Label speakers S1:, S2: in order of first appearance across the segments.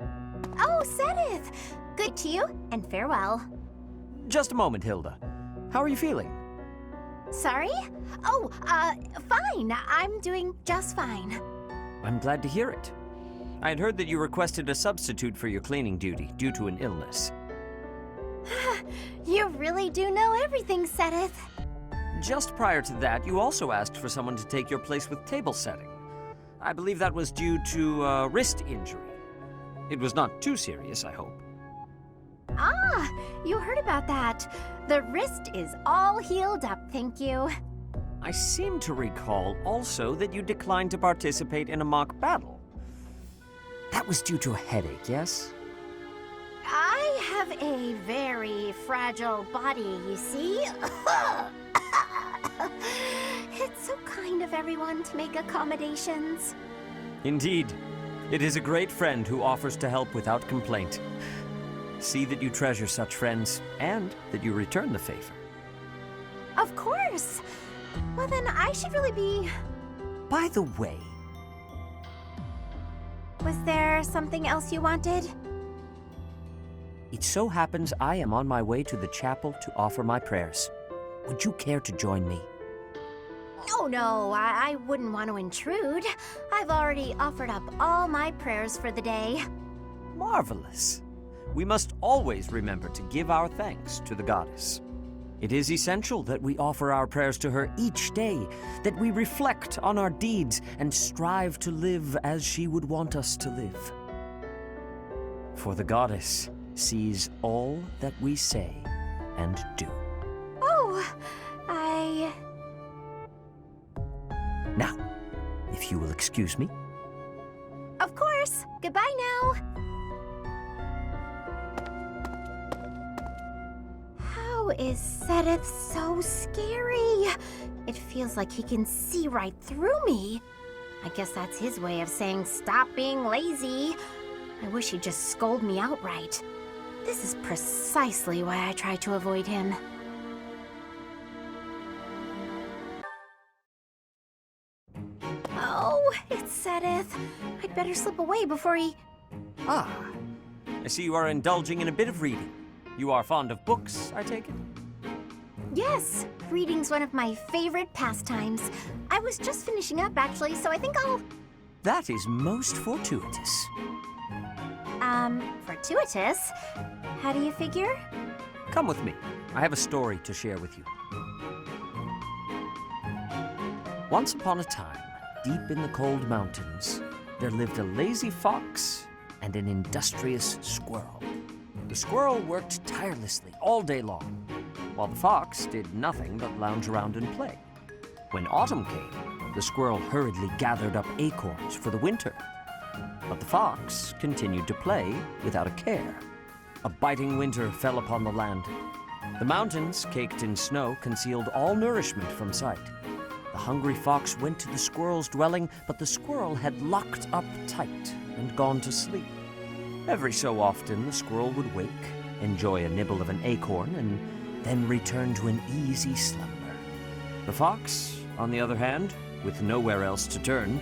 S1: Oh, Seteth! Good to you, and farewell.
S2: Just a moment, Hilda. How are you feeling?
S1: Sorry? Oh, fine. I'm doing just fine.
S2: I'm glad to hear it. I had heard that you requested a substitute for your cleaning duty due to an illness.
S1: You really do know everything, Seteth.
S2: Just prior to that, you also asked for someone to take your place with table setting. I believe that was due to a wrist injury. It was not too serious, I hope.
S1: Ah, you heard about that. The wrist is all healed up, thank you.
S2: I seem to recall also that you declined to participate in a mock battle. That was due to a headache, yes?
S1: I have a very fragile body, you see. It's so kind of everyone to make accommodations.
S2: Indeed. It is a great friend who offers to help without complaint. See that you treasure such friends, and that you return the favor.
S1: Of course. Well, then I should really be...
S2: By the way...
S1: Was there something else you wanted?
S2: It so happens I am on my way to the chapel to offer my prayers. Would you care to join me?
S1: Oh, no, I wouldn't want to intrude. I've already offered up all my prayers for the day.
S2: Marvelous. We must always remember to give our thanks to the goddess. It is essential that we offer our prayers to her each day, that we reflect on our deeds and strive to live as she would want us to live. For the goddess sees all that we say and do.
S1: Oh,
S2: Now, if you will excuse me.
S1: Of course. Goodbye now. How is Seteth so scary? It feels like he can see right through me. I guess that's his way of saying stop being lazy. I wish he'd just scold me outright. This is precisely why I try to avoid him. Oh, it's Seteth. I'd better slip away before he...
S2: Ah, I see you are indulging in a bit of reading. You are fond of books, I take it?
S1: Yes, reading's one of my favorite pastimes. I was just finishing up, actually, so I think I'll...
S2: That is most fortuitous.
S1: Fortuitous? How do you figure?
S2: Come with me. I have a story to share with you. Once upon a time, deep in the cold mountains, there lived a lazy fox and an industrious squirrel. The squirrel worked tirelessly all day long, while the fox did nothing but lounge around and play. When autumn came, the squirrel hurriedly gathered up acorns for the winter. But the fox continued to play without a care. A biting winter fell upon the land. The mountains, caked in snow, concealed all nourishment from sight. The hungry fox went to the squirrel's dwelling, but the squirrel had locked up tight and gone to sleep. Every so often, the squirrel would wake, enjoy a nibble of an acorn, and then return to an easy slumber. The fox, on the other hand, with nowhere else to turn,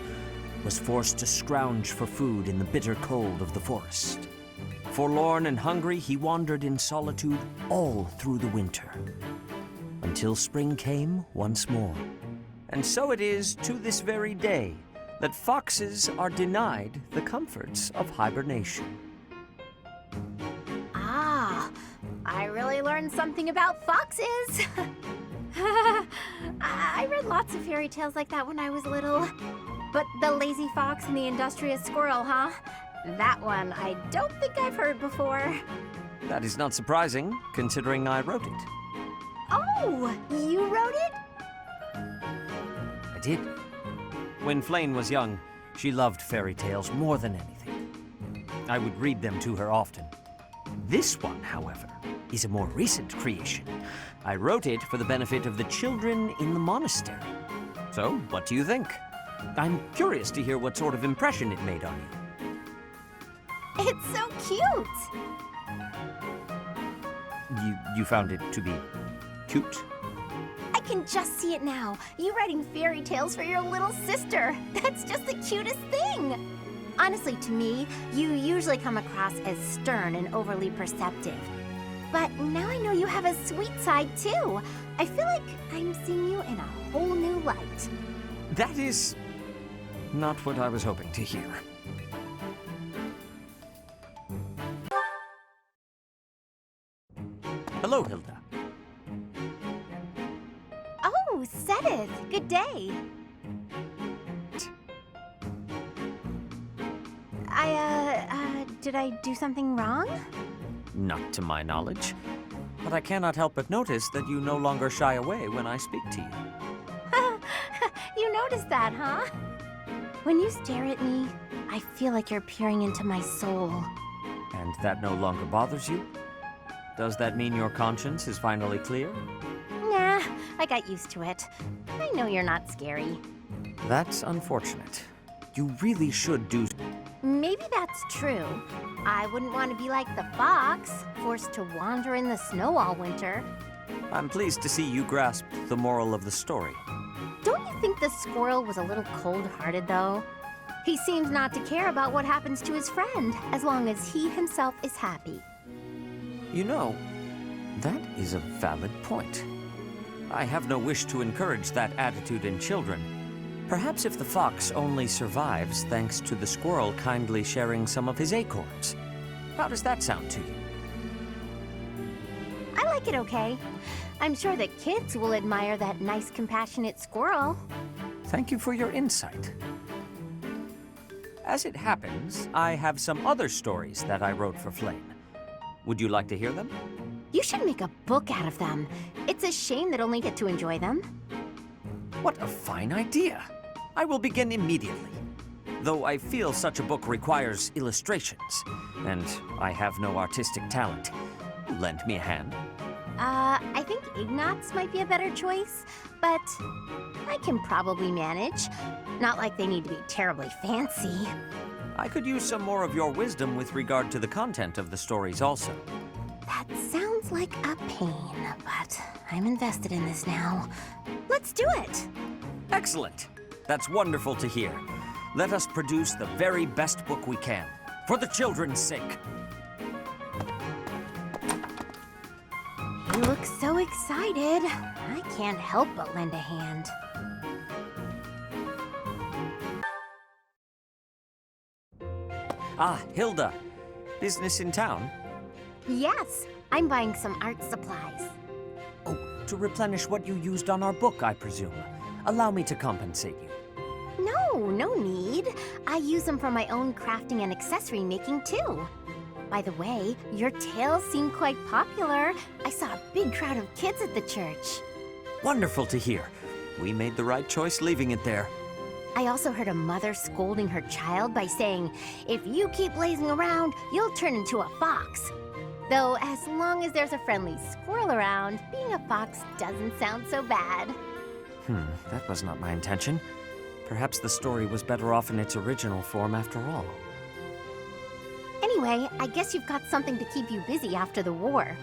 S2: was forced to scrounge for food in the bitter cold of the forest. Forlorn and hungry, he wandered in solitude all through the winter, until spring came once more. And so it is to this very day that foxes are denied the comforts of hibernation.
S1: Ah, I really learned something about foxes. I read lots of fairy tales like that when I was little. But the lazy fox and the industrious squirrel, huh? That one I don't think I've heard before.
S2: That is not surprising, considering I wrote it.
S1: Oh, you wrote it?
S2: I did. When Flane was young, she loved fairy tales more than anything. I would read them to her often. This one, however, is a more recent creation. I wrote it for the benefit of the children in the monastery. So, what do you think? I'm curious to hear what sort of impression it made on you.
S1: It's so cute!
S2: You found it to be cute?
S1: I can just see it now. You writing fairy tales for your little sister. That's just the cutest thing. On Honestly, to me, you usually come across as stern and overly perceptive. But now I know you have a sweet side, too. I feel like I'm seeing you in a whole new light.
S2: That is not what I was hoping to hear. Hello, Hilda.
S1: Oh, Seteth, good day. Did I do something wrong?
S2: Not to my knowledge. But I cannot help but notice that you no longer shy away when I speak to you.
S1: You noticed that, huh? When you stare at me, I feel like you're peering into my soul.
S2: And that no longer bothers you? Does that mean your conscience is finally clear?
S1: Nah, I got used to it. I know you're not scary.
S2: That's unfortunate. You really should do...
S1: Maybe that's true. I wouldn't want to be like the fox, forced to wander in the snow all winter.
S2: I'm pleased to see you grasp the moral of the story.
S1: Don't you think the squirrel was a little cold-hearted, though? He seems not to care about what happens to his friend, as long as he himself is happy.
S2: You know, that is a valid point. I have no wish to encourage that attitude in children. Perhaps if the fox only survives thanks to the squirrel kindly sharing some of his acorns. How does that sound to you?
S1: I like it okay. I'm sure that kids will admire that nice, compassionate squirrel.
S2: Thank you for your insight. As it happens, I have some other stories that I wrote for Flame. Would you like to hear them?
S1: You should make a book out of them. It's a shame that only get to enjoy them.
S2: What a fine idea! I will begin immediately. Though I feel such a book requires illustrations, and I have no artistic talent. Lend me a hand.
S1: I think Ignatz might be a better choice, but I can probably manage. Not like they need to be terribly fancy.
S2: I could use some more of your wisdom with regard to the content of the stories also.
S1: That sounds like a pain, but I'm invested in this now. Let's do it!
S2: Excellent! That's wonderful to hear. Let us produce the very best book we can, for the children's sake.
S1: You look so excited. I can't help but lend a hand.
S2: Ah, Hilda. Business in town?
S1: Yes, I'm buying some art supplies.
S2: Oh, to replenish what you used on our book, I presume. Allow me to compensate you.
S1: No need. I use them for my own crafting and accessory making, too. By the way, your tales seem quite popular. I saw a big crowd of kids at the church.
S2: Wonderful to hear. We made the right choice leaving it there.
S1: I also heard a mother scolding her child by saying, if you keep lazing around, you'll turn into a fox. Though, as long as there's a friendly squirrel around, being a fox doesn't sound so bad.
S2: That was not my intention. Perhaps the story was better off in its original form after all.
S1: Anyway, I guess you've got something to keep you busy after the war.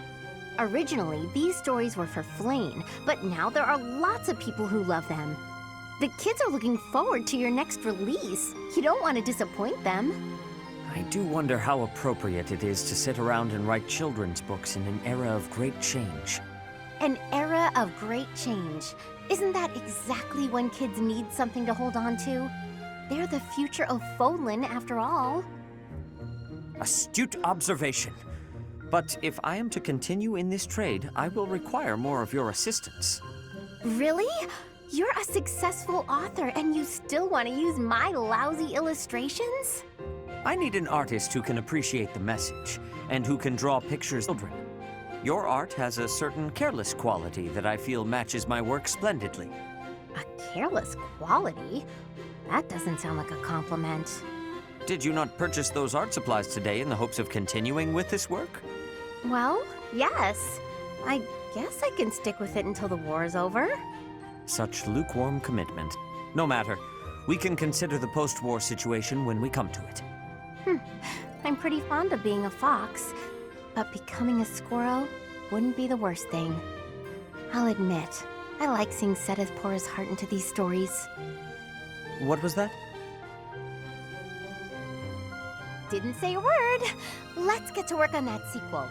S1: Originally, these stories were for Flame, but now there are lots of people who love them. The kids are looking forward to your next release. You don't want to disappoint them.
S2: I do wonder how appropriate it is to sit around and write children's books in an era of great change.
S1: An era of great change. Isn't that exactly when kids need something to hold on to? They're the future of Fodlan, after all.
S2: Astute observation. But if I am to continue in this trade, I will require more of your assistance.
S1: Really? You're a successful author and you still want to use my lousy illustrations?
S2: I need an artist who can appreciate the message, and who can draw pictures of children. Your art has a certain careless quality that I feel matches my work splendidly.
S1: A careless quality? That doesn't sound like a compliment.
S2: Did you not purchase those art supplies today in the hopes of continuing with this work?
S1: Well, yes. I guess I can stick with it until the war is over.
S2: Such lukewarm commitment. No matter. We can consider the post-war situation when we come to it.
S1: I'm pretty fond of being a fox, but becoming a squirrel wouldn't be the worst thing. I'll admit, I like seeing Seteth pour his heart into these stories.
S2: What was that?
S1: Didn't say a word. Let's get to work on that sequel.